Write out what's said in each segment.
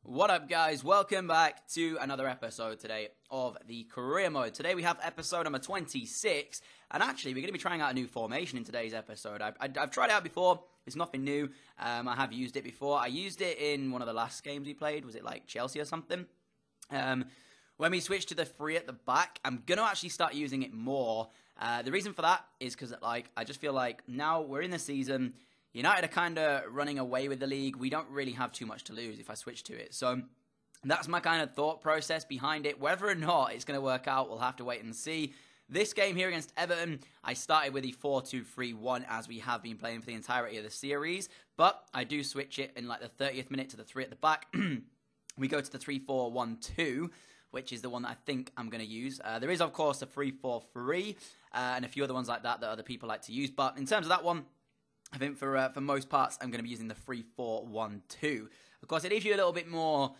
What up, guys? Welcome back to another episode today of the career mode. Today we have episode number 26, and actually we're going to be trying out a new formation in today's episode. I've tried it out before. It's nothing new. I have used it before. I used it in one of the last games we played. Was it like Chelsea or something? When we switched to the three at the back, I'm going to actually start using it more. The reason for that is because I just feel like now we're in the season. United are kind of running away with the league. We don't really have too much to lose if I switch to it. So that's my kind of thought process behind it. Whether or not it's going to work out, we'll have to wait and see. This game here against Everton, I started with the 4-2-3-1 as we have been playing for the entirety of the series. But I do switch it in like the 30th minute to the three at the back. We go to the 3-4-1-2, which is the one that I think I'm going to use. There is, of course, a 3-4-3 and a few other ones like that other people like to use. But in terms of that one, I think for most parts, I'm going to be using the 3-4-1-2. Of course, it leaves you a little bit more,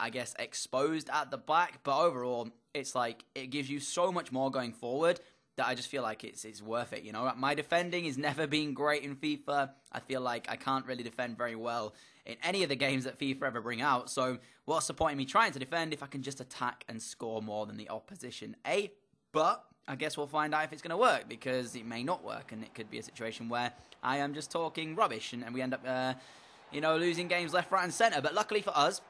I guess, exposed at the back. But overall, it's like it gives you so much more going forward that I just feel like it's worth it. You know, my defending has never been great in FIFA. I feel like I can't really defend very well in any of the games that FIFA ever bring out. So what's the point in me trying to defend if I can just attack and score more than the opposition? But I guess we'll find out if it's going to work, because it may not work, and it could be a situation where I am just talking rubbish and we end up, losing games left, right, and centre. But luckily for us,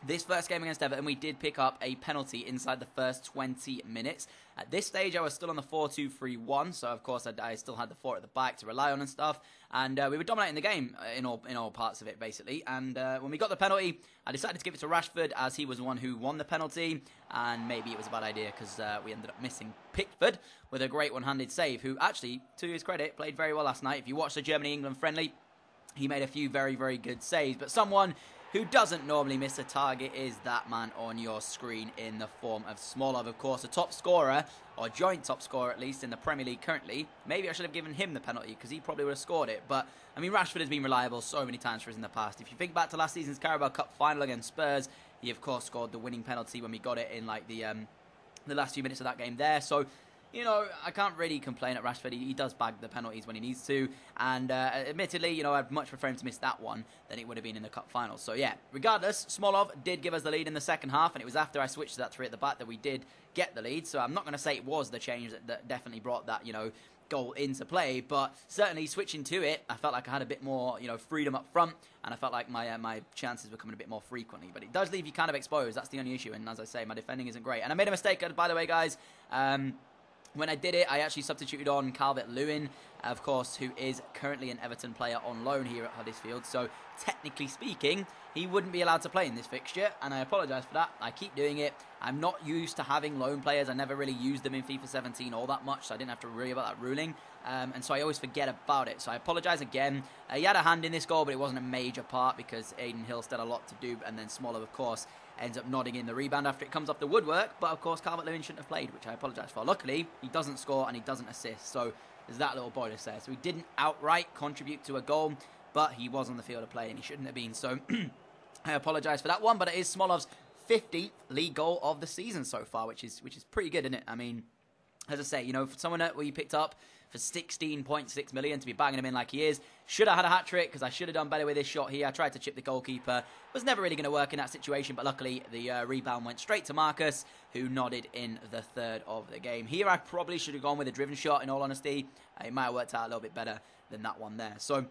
this first game against Everton, we did pick up a penalty inside the first 20 minutes. At this stage, I was still on the 4-2-3-1, so of course I still had the four at the back to rely on and stuff. And we were dominating the game in all parts of it, basically. And when we got the penalty, I decided to give it to Rashford, as he was the one who won the penalty. And maybe it was a bad idea, because we ended up missing Pickford with a great one-handed save, who actually, to his credit, played very well last night. If you watched the Germany-England friendly, he made a few very, very good saves. But someone who doesn't normally miss a target is that man on your screen in the form of Smolov, of course, a top scorer, or joint top scorer at least, in the Premier League currently. Maybe I should have given him the penalty, because he probably would have scored it. But, I mean, Rashford has been reliable so many times for us in the past. If you think back to last season's Carabao Cup final against Spurs, he, of course, scored the winning penalty when we got it in, like, the last few minutes of that game there. So, you know, I can't really complain at Rashford. He does bag the penalties when he needs to. And admittedly, you know, I'd much prefer him to miss that one than it would have been in the cup final. So, yeah, regardless, Smolov did give us the lead in the second half. And it was after I switched to that three at the back that we did get the lead. So I'm not going to say it was the change that definitely brought that, you know, goal into play. But certainly switching to it, I felt like I had a bit more, you know, freedom up front. And I felt like my chances were coming a bit more frequently. But it does leave you kind of exposed. That's the only issue. And as I say, my defending isn't great. And I made a mistake, by the way, guys. When I did it, I actually substituted on Calvert-Lewin, of course, who is currently an Everton player on loan here at Huddersfield. So, technically speaking, he wouldn't be allowed to play in this fixture, and I apologise for that. I keep doing it. I'm not used to having loan players. I never really used them in FIFA 17 all that much, so I didn't have to worry about that ruling. And so I always forget about it. So I apologise again. He had a hand in this goal, but it wasn't a major part because Aiden Hill still had a lot to do, and then Smolov, of course, ends up nodding in the rebound after it comes off the woodwork. But, of course, Calvert-Lewin shouldn't have played, which I apologise for. Luckily, he doesn't score and he doesn't assist. So there's that little bonus there. So he didn't outright contribute to a goal, but he was on the field of play and he shouldn't have been. So I apologise for that one. But it is Smolov's 50th league goal of the season so far, which is pretty good, isn't it? I mean, as I say, you know, for someone that we picked up for 16.6 million to be banging him in like he is, should have had a hat-trick, because I should have done better with this shot here. I tried to chip the goalkeeper. Was never really going to work in that situation, but luckily the rebound went straight to Marcus, who nodded in the third of the game. Here I probably should have gone with a driven shot, in all honesty. It might have worked out a little bit better than that one there. So,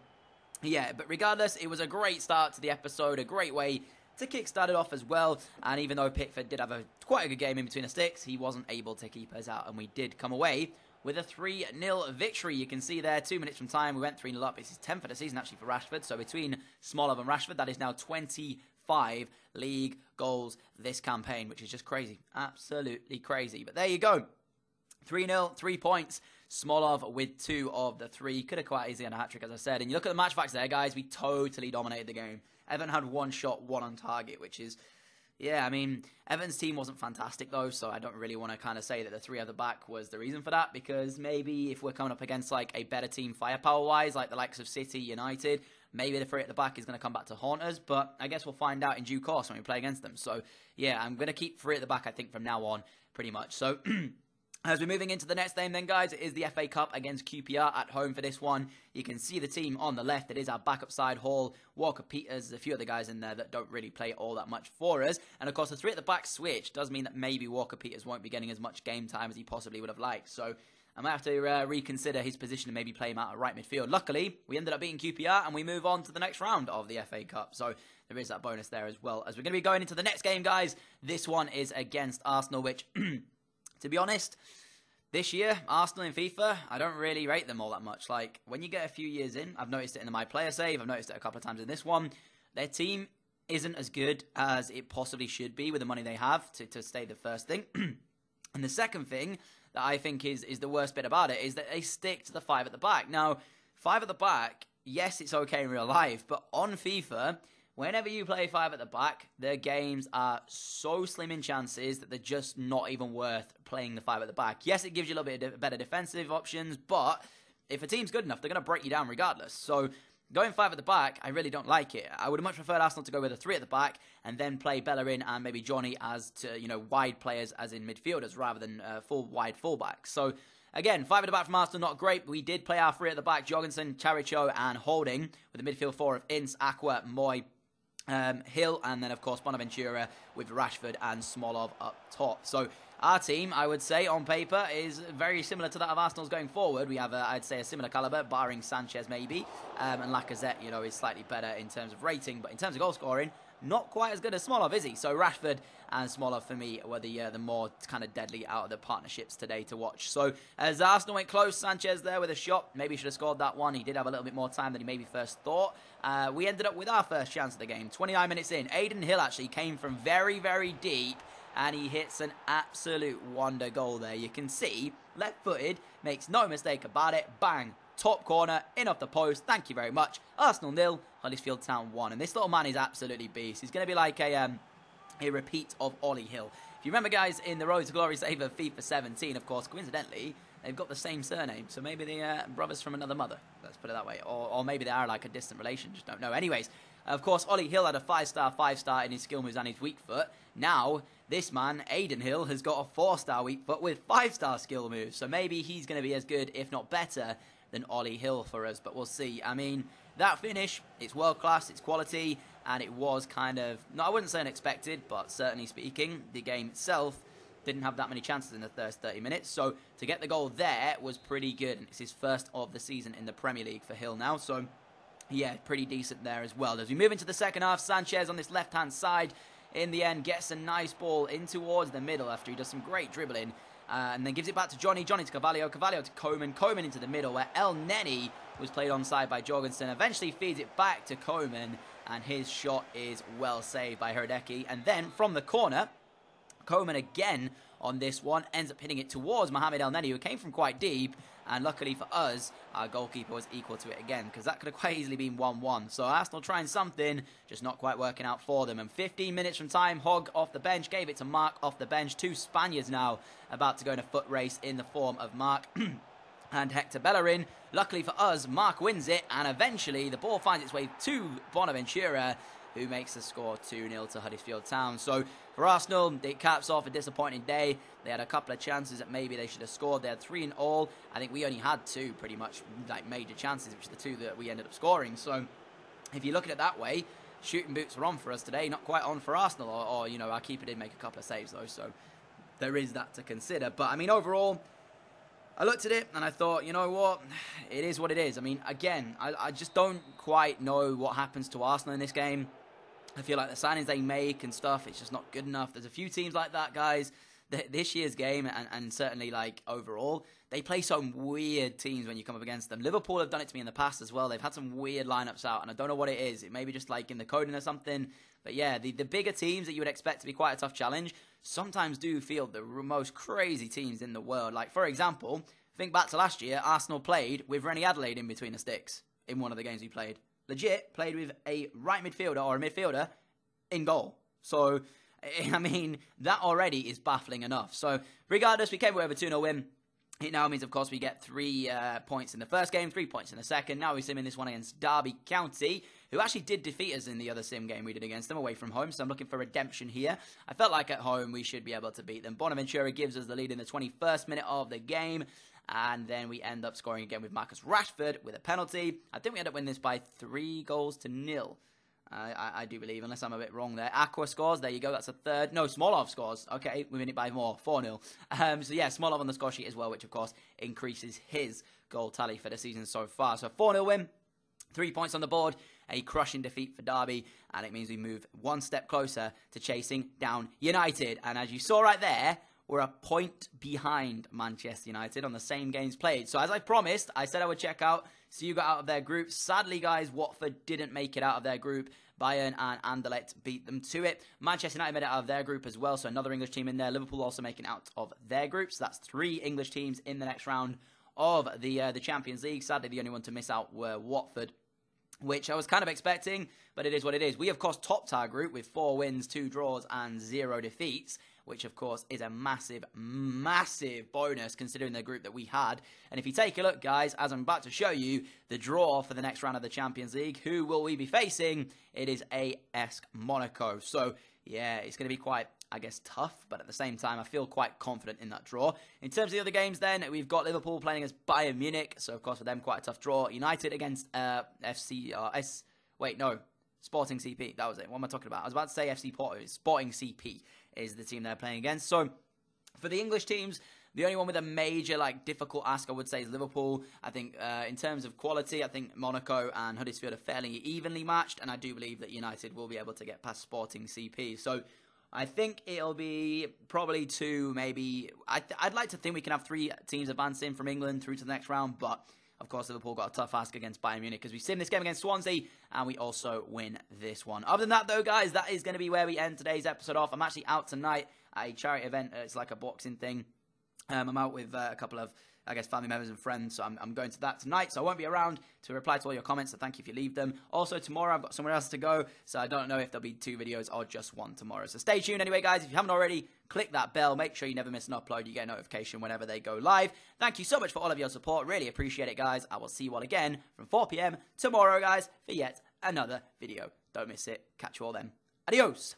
yeah, but regardless, it was a great start to the episode, a great way to kick-start it off as well. And even though Pickford did have quite a good game in between the sticks, he wasn't able to keep us out, and we did come away with a 3-0 victory. You can see there, 2 minutes from time, we went 3-0 up. It's his 10th of the season, actually, for Rashford. So between Smolov and Rashford, that is now 25 league goals this campaign, which is just crazy. Absolutely crazy. But there you go. 3-0, 3 points. Smolov with 2 of the 3. Could have quite easily had a hat-trick, as I said. And you look at the match facts there, guys. We totally dominated the game. Everton had 1 shot, 1 on target, which is... Yeah, I mean, Everton's team wasn't fantastic, though, so I don't really want to kind of say that the 3 at the back was the reason for that, because maybe if we're coming up against, like, a better team firepower-wise, like the likes of City, United, maybe the 3 at the back is going to come back to haunt us, but I guess we'll find out in due course when we play against them. So, yeah, I'm going to keep 3 at the back, I think, from now on, pretty much. So, As we're moving into the next game then, guys, it is the FA Cup against QPR at home for this one. You can see the team on the left. It is our backup side, Hall, Walker Peters, a few other guys in there that don't really play all that much for us. And, of course, the three at the back switch does mean that maybe Walker Peters won't be getting as much game time as he possibly would have liked. So I might have to reconsider his position and maybe play him out at right midfield. Luckily, we ended up beating QPR and we move on to the next round of the FA Cup. So there is that bonus there as well. As we're going to be going into the next game, guys, this one is against Arsenal, which, to be honest, this year, Arsenal in FIFA, I don't really rate them all that much. Like, when you get a few years in, I've noticed it in the My Player Save, I've noticed it a couple of times in this one, their team isn't as good as it possibly should be with the money they have to stay the first thing. And the second thing that I think is the worst bit about it is that they stick to the five at the back. Now, five at the back, yes, it's okay in real life, but on FIFA, whenever you play five at the back, their games are so slim in chances that they're just not even worth playing the five at the back. Yes, it gives you a little bit better defensive options, but if a team's good enough, they're going to break you down regardless. So going five at the back, I really don't like it. I would have much preferred Arsenal to go with a three at the back and then play Bellerin and maybe Johnny as to, wide players as in midfielders rather than wide fullbacks. So again, five at the back from Arsenal, not great. But we did play our three at the back, Jorgensen, Charicho and Holding, with the midfield four of Ince, Aqua, Moy, Hill, and then, of course, Bonaventura with Rashford and Smolov up top. So our team, I would say, on paper, is very similar to that of Arsenal's going forward. We have, I'd say, a similar calibre, barring Sanchez maybe, and Lacazette, is slightly better in terms of rating, but in terms of goal scoring, not quite as good as Smolov, is he? So Rashford and Smolov, for me, were the more kind of deadly out of the partnerships today to watch. So as Arsenal went close, Sanchez there with a shot. Maybe should have scored that one. He did have a little bit more time than he maybe first thought. We ended up with our first chance of the game. 29 minutes in. Aiden Hill actually came from very, very deep, and he hits an absolute wonder goal there. You can see, left-footed, makes no mistake about it. Bang. Top corner, in off the post. Thank you very much. Arsenal 0, Huddersfield Town 1. And this little man is absolutely beast. He's going to be like a repeat of Ollie Hill. If you remember, guys, in the Road to Glory save of FIFA 17, of course, coincidentally, they've got the same surname. So maybe they're brothers from another mother. Let's put it that way. Or maybe they are like a distant relation. Just don't know. Anyways, of course, Ollie Hill had a 5-star in his skill moves and his weak foot. Now, this man, Aiden Hill, has got a 4-star weak foot with 5-star skill moves. So maybe he's going to be as good, if not better, than Ollie Hill for us, but we'll see. I mean, that finish, it's world class, it's quality, and it was kind of, no, I wouldn't say unexpected, but certainly speaking, the game itself didn't have that many chances in the first 30 minutes, so to get the goal there was pretty good, and it's his first of the season in the Premier League for Hill now, so yeah, pretty decent there as well. As we move into the second half, Sanchez on this left-hand side, in the end, gets a nice ball in towards the middle after he does some great dribbling, and then gives it back to Johnny to Carvalho to Koeman into the middle, where El Neni was played onside by Jorgensen, eventually feeds it back to Koeman, and his shot is well saved by Herdecki. And then from the corner, Koeman again on this one ends up hitting it towards Mohamed El Neni, who came from quite deep, and luckily for us, our goalkeeper was equal to it again, because that could have quite easily been 1-1. So Arsenal trying something, just not quite working out for them. And 15 minutes from time, Hogg off the bench, gave it to Mark off the bench. Two Spaniards now about to go in a foot race in the form of Mark and Hector Bellerin. Luckily for us, Mark wins it, and eventually the ball finds its way to Bonaventura, who makes the score 2-0 to Huddersfield Town. So for Arsenal, it caps off a disappointing day. They had a couple of chances that maybe they should have scored. They had 3 in all. I think we only had 2 pretty much like major chances, which are the 2 that we ended up scoring. So if you look at it that way, shooting boots were on for us today, not quite on for Arsenal. Or our keeper did make a couple of saves though, so there is that to consider. But I mean, overall, I looked at it and I thought, you know what, it is what it is. I mean, again, I just don't quite know what happens to Arsenal in this game. I feel like the signings they make and stuff, it's just not good enough. There's a few teams like that, guys. This year's game, and certainly like overall, they play some weird teams when you come up against them. Liverpool have done it to me in the past as well. They've had some weird lineups out, and I don't know what it is. It may be just like in the coding or something. But yeah, the bigger teams that you would expect to be quite a tough challenge sometimes do feel the most crazy teams in the world. Like, for example, think back to last year, Arsenal played with Rennie Adelaide in between the sticks in one of the games we played. Legit played with a right midfielder or a midfielder in goal. So, I mean, that already is baffling enough. So, regardless, we came away with a 2-0 win. It now means, of course, we get 3 points in the first game, 3 points in the second. Now we sim in this one against Derby County, who actually did defeat us in the other sim game we did against them away from home. So I'm looking for redemption here. I felt like at home we should be able to beat them. Bonaventura gives us the lead in the 21st minute of the game. And then we end up scoring again with Marcus Rashford with a penalty. I think we end up winning this by 3-0. I do believe, unless I'm a bit wrong there. Aqua scores, there you go, that's a third. No, Smolov scores. Okay, we win it by more, 4-0. So yeah, Smolov on the score sheet as well, which of course increases his goal tally for the season so far. So 4-0 win, 3 points on the board, a crushing defeat for Derby, and it means we move one step closer to chasing down United. And as you saw right there, we're a point behind Manchester United on the same games played. So as I promised, I said I would check out Siu got out of their group. Sadly, guys, Watford didn't make it out of their group. Bayern and Anderlecht beat them to it. Manchester United made it out of their group as well, so another English team in there. Liverpool also making out of their group, so that's 3 English teams in the next round of the Champions League. Sadly, the only one to miss out were Watford, which I was kind of expecting, but it is what it is. We, of course, topped our group with 4 wins, 2 draws, and 0 defeats, which, of course, is a massive, massive bonus considering the group that we had. And if you take a look, guys, as I'm about to show you, the draw for the next round of the Champions League, who will we be facing? It is AS Monaco. So, yeah, it's going to be quite, I guess, tough, but at the same time, I feel quite confident in that draw. In terms of the other games, then, we've got Liverpool playing against Bayern Munich, so, of course, for them, quite a tough draw. United against Sporting CP, that was it. What am I talking about? I was about to say FC Porto. Sporting CP is the team they're playing against. So, for the English teams, the only one with a major, difficult ask, I would say, is Liverpool. I think, in terms of quality, I think Monaco and Huddersfield are fairly evenly matched, and I do believe that United will be able to get past Sporting CP. So, I think it'll be probably 2, maybe... I'd like to think we can have 3 teams advancing from England through to the next round, but... Of course, Liverpool got a tough ask against Bayern Munich because we sim this game against Swansea, and we also win this one. Other than that, though, guys, that is going to be where we end today's episode off. I'm actually out tonight at a charity event. It's like a boxing thing. I'm out with a couple of, I guess, family members and friends, so I'm going to that tonight. So I won't be around to reply to all your comments, so thank you if you leave them. Also, tomorrow I've got somewhere else to go, so I don't know if there'll be 2 videos or just 1 tomorrow. So stay tuned anyway, guys. If you haven't already, click that bell. Make sure you never miss an upload. You get a notification whenever they go live. Thank you so much for all of your support. Really appreciate it, guys. I will see you all again from 4 p.m. tomorrow, guys, for yet another video. Don't miss it. Catch you all then. Adios.